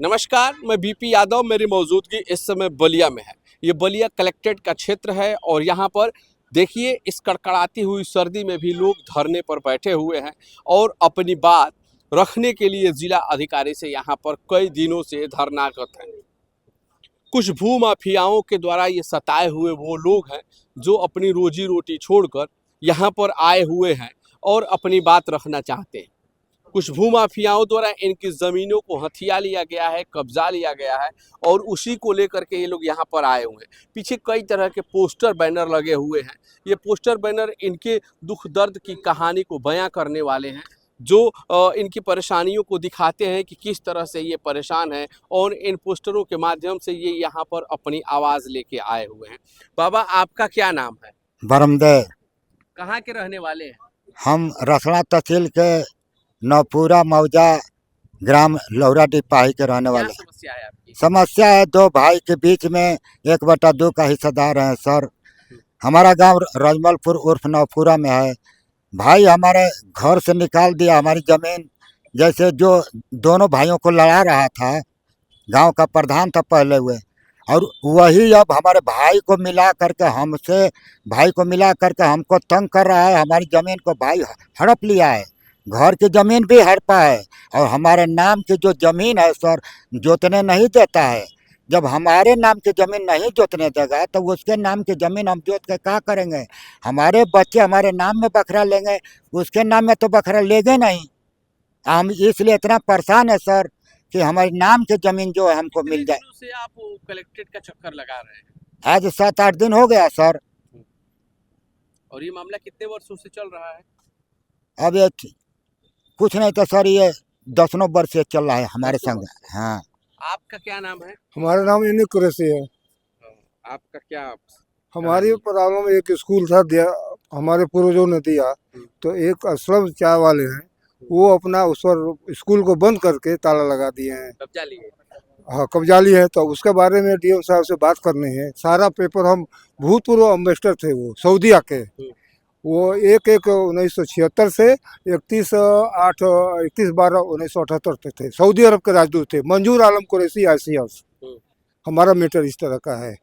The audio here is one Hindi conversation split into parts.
नमस्कार, मैं बीपी यादव। मेरी मौजूदगी इस समय बलिया में है। ये बलिया कलेक्ट्रेट का क्षेत्र है और यहाँ पर देखिए इस कड़कड़ाती हुई सर्दी में भी लोग धरने पर बैठे हुए हैं और अपनी बात रखने के लिए जिला अधिकारी से यहाँ पर कई दिनों से धरनारत हैं। कुछ भूमाफियाओं के द्वारा ये सताए हुए वो लोग हैं जो अपनी रोजी रोटी छोड़कर यहाँ पर आए हुए हैं और अपनी बात रखना चाहते हैं। कुछ भूमाफियाओं द्वारा इनकी ज़मीनों को हथिया लिया गया है, कब्जा लिया गया है और उसी को लेकर के ये लोग यहाँ पर आए हुए हैं। पीछे कई तरह के पोस्टर बैनर लगे हुए हैं। ये पोस्टर बैनर इनके दुख दर्द की कहानी को बयां करने वाले हैं, जो इनकी परेशानियों को दिखाते हैं कि किस तरह से ये परेशान है और इन पोस्टरों के माध्यम से ये यहाँ पर अपनी आवाज़ लेके आए हुए हैं। बाबा, आपका क्या नाम है? बरमदे। कहाँ के रहने वाले हैं? हम रसड़ा तहसील के नौपुरा मौजा ग्राम लौरा डिपाही के रहने क्या वाले। समस्या है आपकी? समस्या है दो भाई के बीच में 1/2 का हिस्सेदार हैं सर। हमारा गांव रजमलपुर उर्फ नौपुरा में है। भाई हमारे घर से निकाल दिया हमारी ज़मीन। जैसे जो दोनों भाइयों को लड़ा रहा था, गांव का प्रधान था पहले हुए, और वही अब हमारे भाई को मिला करके हमको तंग कर रहा है। हमारी ज़मीन को भाई हड़प लिया है, घर की ज़मीन भी हड़पा है और हमारे नाम की जो ज़मीन है सर जोतने नहीं देता है। जब हमारे नाम की ज़मीन नहीं जोतने देगा तो उसके नाम की ज़मीन हम जोत के क्या करेंगे? हमारे बच्चे हमारे नाम में बकरा लेंगे, उसके नाम में तो बकरा लेंगे नहीं। हम इसलिए इतना परेशान है सर कि हमारे नाम की ज़मीन जो है हमको मिल जाए। से आप कलेक्ट्रेट का चक्कर लगा रहे हैं आज 7-8 दिन हो गया सर। और ये मामला कितने वर्षों से चल रहा है? अब ये कुछ नहीं तो सर ये 10 वर्ष से चल रहा है हमारे 10 संग। हाँ, आपका क्या नाम है? हमारा नाम इन्हीं कुरैशी है। आपका क्या? हमारी प्रॉब्लम एक स्कूल था दिया, हमारे पूर्वजों ने दिया, तो एक असलम चाय वाले हैं, वो अपना उस पर स्कूल को बंद करके ताला लगा दिए हैं। कब्जा लिए? हाँ, कब्जा लिए हैं। तो उसके बारे में डीएम साहब से बात करनी है। सारा पेपर हम भूतपूर्व अम्बेसडर थे वो सऊदीया के, वो 1/1/1976 से 31/12/1978 तक थे। सऊदी अरब के राजदूत थे। मंजूर आलम कुरैशी ICS। हमारा मैटर इस तरह का है।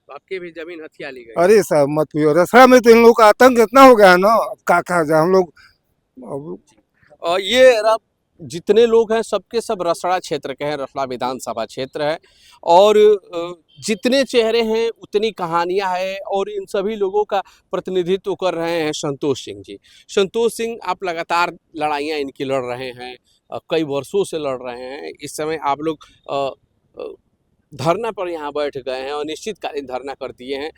आपकी भी जमीन हथिया ली गई? अरे साहब मत पूछो, रसड़ा में तो इन लोगों का आतंक इतना हो गया है ना, का कहा जाए हम लोग। ये जितने लोग हैं सबके सब रसड़ा क्षेत्र के हैं, रसड़ा विधानसभा क्षेत्र है और जितने चेहरे हैं उतनी कहानियां हैं और इन सभी लोगों का प्रतिनिधित्व कर रहे हैं संतोष सिंह जी। संतोष सिंह, आप लगातार लड़ाइयां इनकी लड़ रहे हैं, कई वर्षों से लड़ रहे हैं। इस समय आप लोग धरना पर यहाँ बैठ गए हैं और निश्चितकालीन धरना कर दिए हैं।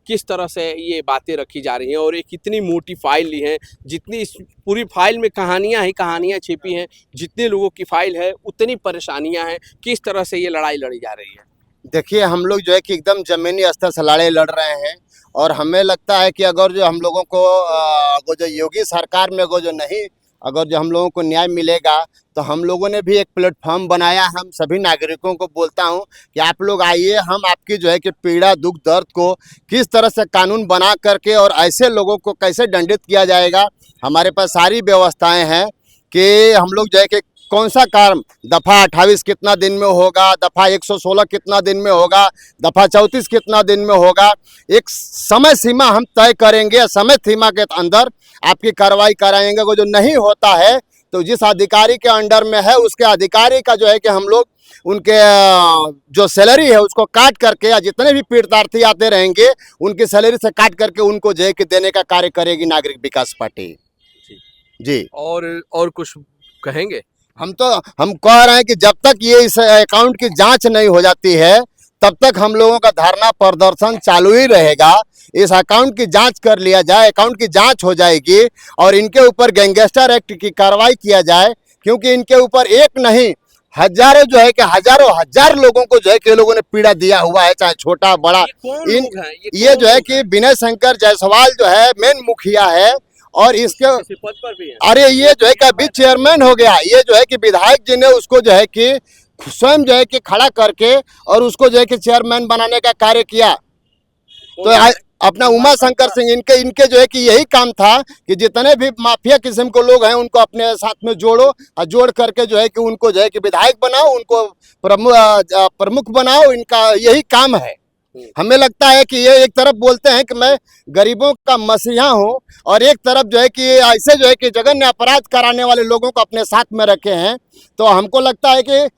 किस तरह से ये बातें रखी जा रही हैं और एक कितनी मोटी फाइल ली है? जितनी इस पूरी फाइल में कहानियाँ ही कहानियाँ छिपी हैं, जितने लोगों की फाइल है उतनी परेशानियाँ हैं। किस तरह से ये लड़ाई लड़ी जा रही है? देखिए, हम लोग जो है कि एकदम ज़मीनी स्तर से लड़ाई लड़ रहे हैं और हमें लगता है कि अगर जो हम लोगों को वो जो योगी सरकार में वो जो नहीं, अगर जो हम लोगों को न्याय मिलेगा तो हम लोगों ने भी एक प्लेटफॉर्म बनाया। हम सभी नागरिकों को बोलता हूं कि आप लोग आइए, हम आपकी जो है कि पीड़ा दुख दर्द को किस तरह से कानून बना करके और ऐसे लोगों को कैसे दंडित किया जाएगा, हमारे पास सारी व्यवस्थाएं हैं कि हम लोग जो है कि कौन सा काम दफ़ा 28 कितना दिन में होगा, दफ़ा 116 कितना दिन में होगा, दफ़ा 34 कितना दिन में होगा, एक समय सीमा हम तय करेंगे। समय सीमा के अंदर आपकी कार्रवाई कराएंगे। वो जो नहीं होता है तो जिस अधिकारी के अंडर में है उसके अधिकारी का जो है कि हम लोग उनके जो सैलरी है उसको काट करके, या जितने भी पीड़ितार्थी आते रहेंगे उनकी सैलरी से काट करके उनको जो है कि देने का कार्य करेगी नागरिक विकास पार्टी जी। और कुछ कहेंगे? हम कह रहे हैं कि जब तक ये इस अकाउंट की जांच नहीं हो जाती है तब तक हम लोगों का धरना प्रदर्शन चालू ही रहेगा। इस अकाउंट की जांच कर लिया जाए, अकाउंट की जांच हो जाएगी और इनके ऊपर गैंगस्टर एक्ट की कार्रवाई किया जाए, क्योंकि इनके ऊपर एक नहीं हजारों जो है कि हजारों हजार लोगों को जो है कि लोगों ने पीड़ा दिया हुआ है, चाहे छोटा बड़ा। ये जो है कि विनय शंकर जायसवाल जो है मेन मुखिया है और इसके पद पर भी है। अरे ये जो है कि अभी चेयरमैन हो गया। ये जो है कि विधायक जी ने उसको जो है कि स्वयं जो है कि खड़ा करके और उसको जो है कि चेयरमैन बनाने का कार्य किया। तो अपना उमा शंकर सिंह, इनके इनके जो है कि यही काम था कि जितने भी माफिया किस्म के लोग हैं उनको अपने साथ में जोड़ो और जोड़ करके जो है कि उनको जो है कि विधायक बनाओ, उनको प्रमुख बनाओ, इनका यही काम है। हमें लगता है कि ये एक तरफ बोलते हैं कि मैं गरीबों का मसीहा हूँ और एक तरफ जो है कि ऐसे जो है कि जघन्य अपराध कराने वाले लोगों को अपने साथ में रखे हैं। तो हमको लगता है कि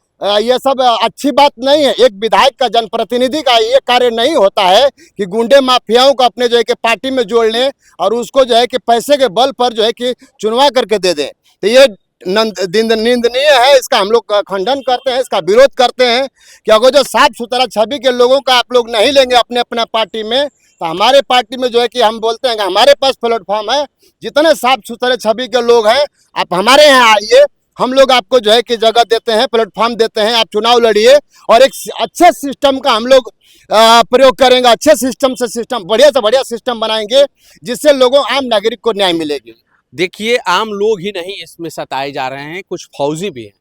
ये सब अच्छी बात नहीं है। एक विधायक का, जनप्रतिनिधि का ये कार्य नहीं होता है कि गुंडे माफियाओं को अपने जो है कि पार्टी में जोड़ लें और उसको जो है कि पैसे के बल पर जो है कि चुनवा करके दे दें। तो ये निंदनीय है, इसका हम लोग खंडन करते हैं, इसका विरोध करते हैं कि अगर जो साफ सुथरा छवि के लोगों का आप लोग नहीं लेंगे अपने अपना पार्टी में, तो हमारे पार्टी में जो है कि हम बोलते हैं कि हमारे पास प्लेटफॉर्म है, जितने साफ सुथरे छवि के लोग हैं आप हमारे यहाँ आइए, हम लोग आपको जो है कि जगह देते हैं, प्लेटफॉर्म देते हैं, आप चुनाव लड़िए और एक अच्छे सिस्टम का हम लोग प्रयोग करेंगे। अच्छे सिस्टम से सिस्टम, बढ़िया से बढ़िया सिस्टम बनाएंगे जिससे लोगों, आम नागरिक को न्याय मिलेगी। देखिए, आम लोग ही नहीं इसमें सताए जा रहे हैं, कुछ फौजी भी हैं।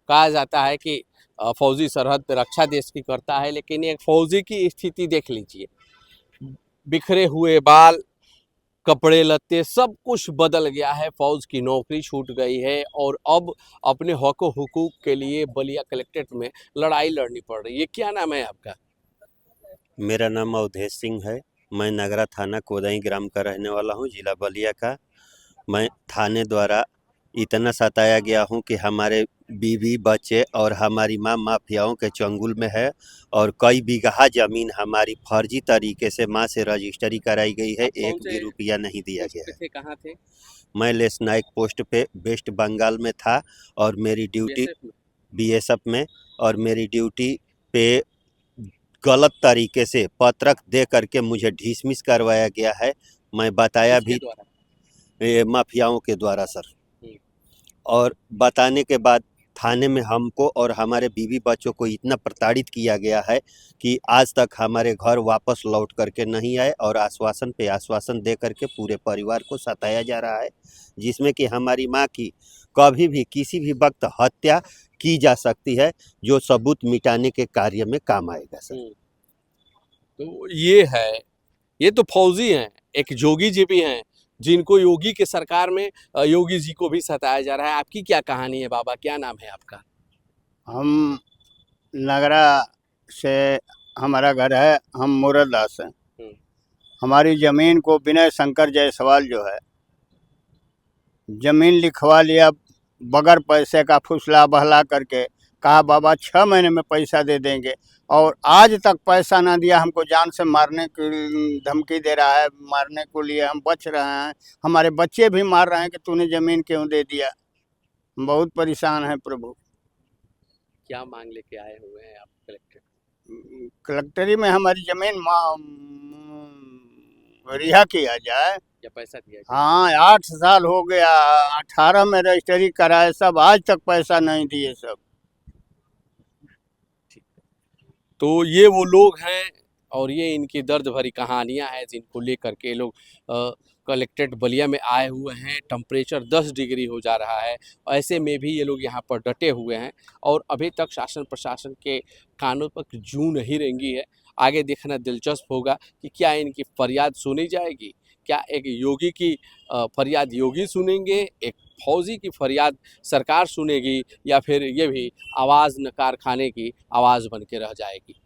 कहा जाता है कि फौजी सरहद पर रक्षा देश की करता है, लेकिन एक फौजी की स्थिति देख लीजिए। बिखरे हुए बाल, कपड़े लत्ते, सब कुछ बदल गया है। फौज की नौकरी छूट गई है और अब अपने हक हुकूक के लिए बलिया कलेक्ट्रेट में लड़ाई लड़नी पड़ रही है। क्या नाम है आपका? मेरा नाम अवधेश सिंह है। मैं नगरा थाना कोदई ग्राम का रहने वाला हूँ, जिला बलिया का। मैं थाने द्वारा इतना सताया गया हूँ कि हमारे बीवी, बच्चे और हमारी माँ माफियाओं के चंगुल में है और कई बीघा जमीन हमारी फर्जी तरीके से माँ से रजिस्ट्री कराई गई है। एक भी रुपया नहीं दिया गया है। कहाँ थे? मैं लेस नाइक पोस्ट पे वेस्ट बंगाल में था और मेरी ड्यूटी बीएसएफ में, और मेरी ड्यूटी पे गलत तरीके से पत्रक दे करके मुझे डिसमिस करवाया गया है। मैं बताया भी ये माफियाओं के द्वारा सर, और बताने के बाद थाने में हमको और हमारे बीवी बच्चों को इतना प्रताड़ित किया गया है कि आज तक हमारे घर वापस लौट करके नहीं आए और आश्वासन पे आश्वासन दे करके पूरे परिवार को सताया जा रहा है, जिसमें कि हमारी माँ की कभी भी किसी भी वक्त हत्या की जा सकती है, जो सबूत मिटाने के कार्य में काम आएगा सर। तो ये तो फौजी हैं। एक जोगी जी भी हैं जिनको योगी के सरकार में योगी जी को भी सताया जा रहा है। आपकी क्या कहानी है बाबा? क्या नाम है आपका? हम नगरा से हमारा घर है, हम मुरादास हैं। हमारी ज़मीन को विनय शंकर जायसवाल जो है ज़मीन लिखवा लिया बगैर पैसे का, फुसला बहला करके कहा बाबा 6 महीने में पैसा दे देंगे, और आज तक पैसा ना दिया। हमको जान से मारने की धमकी दे रहा है, मारने को लिए हम बच रहे हैं। हमारे बच्चे भी मार रहे हैं कि तूने ज़मीन क्यों दे दिया। बहुत परेशान है प्रभु। क्या मांग लेके आए हुए हैं आप कलेक्टर? कलेक्टरी में हमारी ज़मीन रिहा किया जाए या पैसा दिया जाए? हाँ, 8 साल हो गया, 18 में रजिस्ट्री कराए, सब आज तक पैसा नहीं दिए सब। तो ये वो लोग हैं और ये इनकी दर्द भरी कहानियां हैं जिनको लेकर के लोग कलेक्ट्रेट बलिया में आए हुए हैं। टेम्परेचर 10 डिग्री हो जा रहा है, ऐसे में भी ये लोग यहाँ पर डटे हुए हैं और अभी तक शासन प्रशासन के कानों पर जूं नहीं रेंगी है। आगे देखना दिलचस्प होगा कि क्या इनकी फरियाद सुनी जाएगी, क्या एक योगी की फरियाद योगी सुनेंगे, एक फौजी की फरियाद सरकार सुनेगी, या फिर ये भी आवाज़ न कारखाने की आवाज़ बन के रह जाएगी।